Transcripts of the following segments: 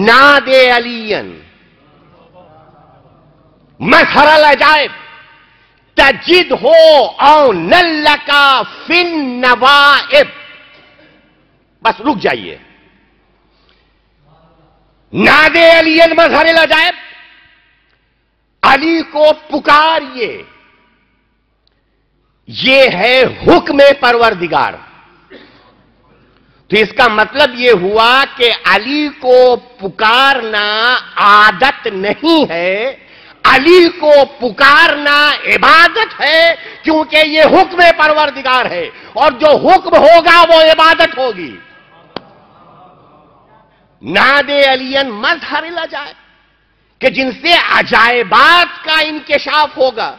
نادے علین مظہر العجائب تجد ہو او نلکا فن نوائب. بس رک جائیے. نادے علین مظہر العجائب، علی کو پکاریے، یہ ہے حکم پروردگار. تو اس کا مطلب یہ ہوا کہ علی کو پکارنا عادت نہیں ہے، علی کو پکارنا عبادت ہے، کیونکہ یہ حکم پروردگار ہے، اور جو حکم ہوگا وہ عبادت ہوگی. نادے علین مظہر العجائب، کہ جن سے عجائبات کا انکشاف ہوگا،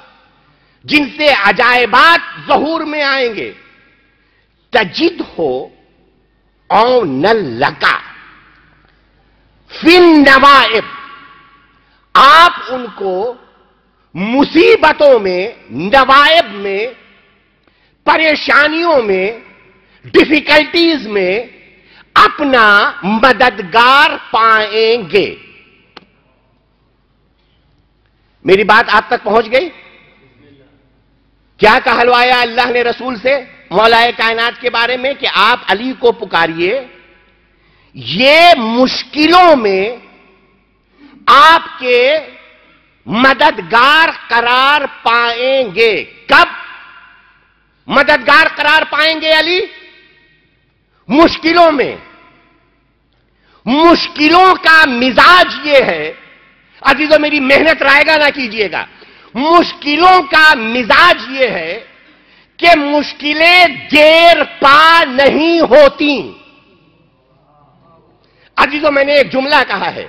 جن سے عجائبات ظہور میں آئیں گے. تجد ہو او نلکا فن نوائب، آپ ان کو مصیبتوں میں، نوائب میں، پریشانیوں میں، ڈیفیکلٹیز میں اپنا مددگار پائیں گے. میری بات آپ تک پہنچ گئی؟ کیا کہلوایا اللہ نے رسول سے مولا کائنات کے بارے میں کہ آپ علی کو پکاریے، یہ مشکلوں میں آپ کے مددگار قرار پائیں گے. کب مددگار قرار پائیں گے علی؟ مشکلوں میں. مشکلوں کا مزاج یہ ہے، عزیزو میری محنت رائے گا نہ کیجئے گا، مشکلوں کا مزاج یہ ہے کہ مشکلیں دیر پا نہیں ہوتی. عزیزو میں نے ایک جملہ کہا ہے،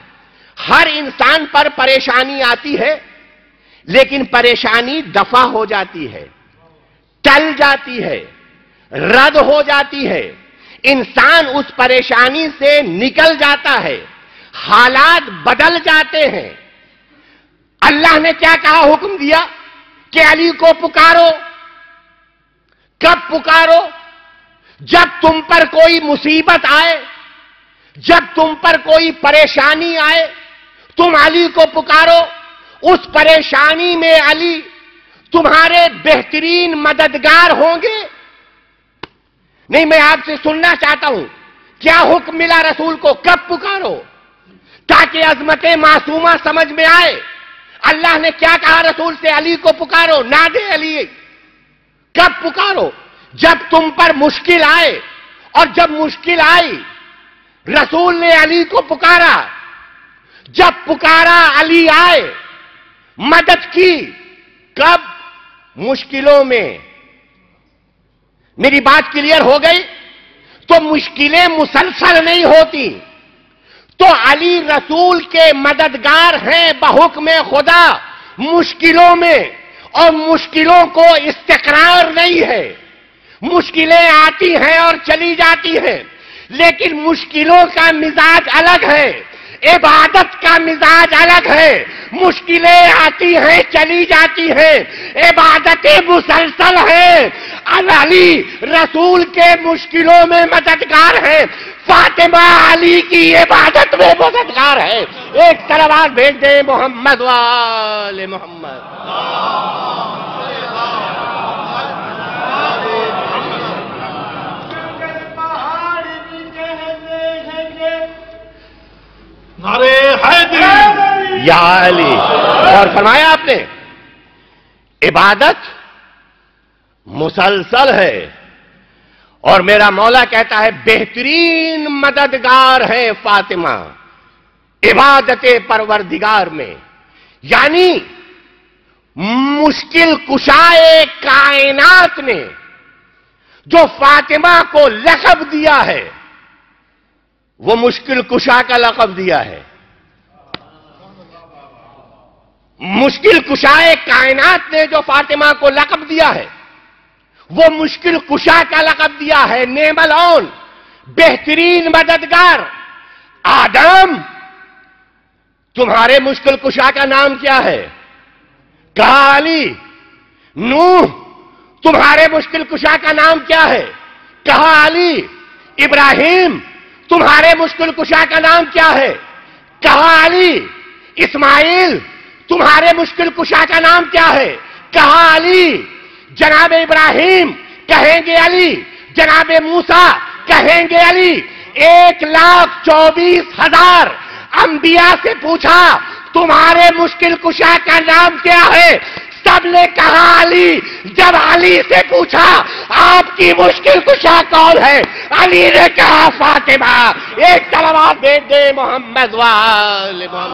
ہر انسان پر پریشانی آتی ہے، لیکن پریشانی دفع ہو جاتی ہے، ٹل جاتی ہے، رد ہو جاتی ہے، انسان اس پریشانی سے نکل جاتا ہے، حالات بدل جاتے ہیں. اللہ نے کیا کہا، حکم دیا کہ علی کو پکارو. کب پکارو؟ جب تم پر کوئی مصیبت آئے، جب تم پر کوئی پریشانی آئے، تم علی کو پکارو. اس پریشانی میں علی تمہارے بہترین مددگار ہوں گے. نہیں، میں آپ سے سننا چاہتا ہوں، کیا حکم ملا رسول کو؟ کب پکارو، تاکہ عظمت معصومہ سمجھ میں آئے. اللہ نے کیا کہا رسول سے؟ علی کو پکارو. نادے علی. کب پکارو؟ جب تم پر مشکل آئے. اور جب مشکل آئی رسول نے علی کو پکارا. جب پکارا علی آئے، مدد کی. کب؟ مشکلوں میں. میری بات کلیئر ہو گئی؟ تو مشکلیں مسلسل نہیں ہوتی. تو علی رسول کے مددگار ہیں بحکم خدا مشکلوں میں، اور مشکلوں کو استقرار نہیں ہے. مشکلیں آتی ہیں اور چلی جاتی ہیں، لیکن مشکلوں کا مزاج الگ ہے، عبادت کا مزاج الگ ہے. مشکلیں آتی ہیں، چلی جاتی ہیں، عبادتیں مسلسل ہیں. علی رسول کے مشکلوں میں مددگار ہیں، فاطمہ علی کی عبادت میں مددگار ہے. ایک صلوات بھیج دیں محمد وآل محمد. نعرے حیدری یا علی. اور فرمایا آپ نے عبادت مسلسل ہے، اور میرا مولا کہتا ہے بہترین مددگار ہے فاطمہ عبادت پروردگار میں. یعنی مشکل کشائے کائنات نے جو فاطمہ کو لقب دیا ہے، وہ مشکل کشا کا لقب دیا ہے. مشکل کشائے کائنات نے جو فاطمہ کو لقب دیا ہے، وہ مشکل کشا کا لقب دیا ہے. نعم العون، بہترین مددگار. آدم، تمہارے مشکل کشا کا نام کیا ہے؟ کہا علی. نوح، تمہارے مشکل کشا کا نام کیا ہے؟ کہا علی۔ ابراہیم تمہارے مشکل کشا کا نام کیا ہے؟ کہا علی۔ اسماعیل تمہارے مشکل کشا کا نام کیا ہے؟ کہا علی۔ جناب ابراہیم کہیں گے علی، جناب موسیٰ کہیں گے علی۔ 1,24,000 انبیاء سے پوچھا تمہارے مشکل کشا کا نام کیا ہے؟ سب نے کہا علی۔ جب علی سے پوچھا آپ کی مشکل کشا کون ہے؟ علی نے کہا فاطمہ۔ ایک کلمہ دے دے محمد وآل محمد۔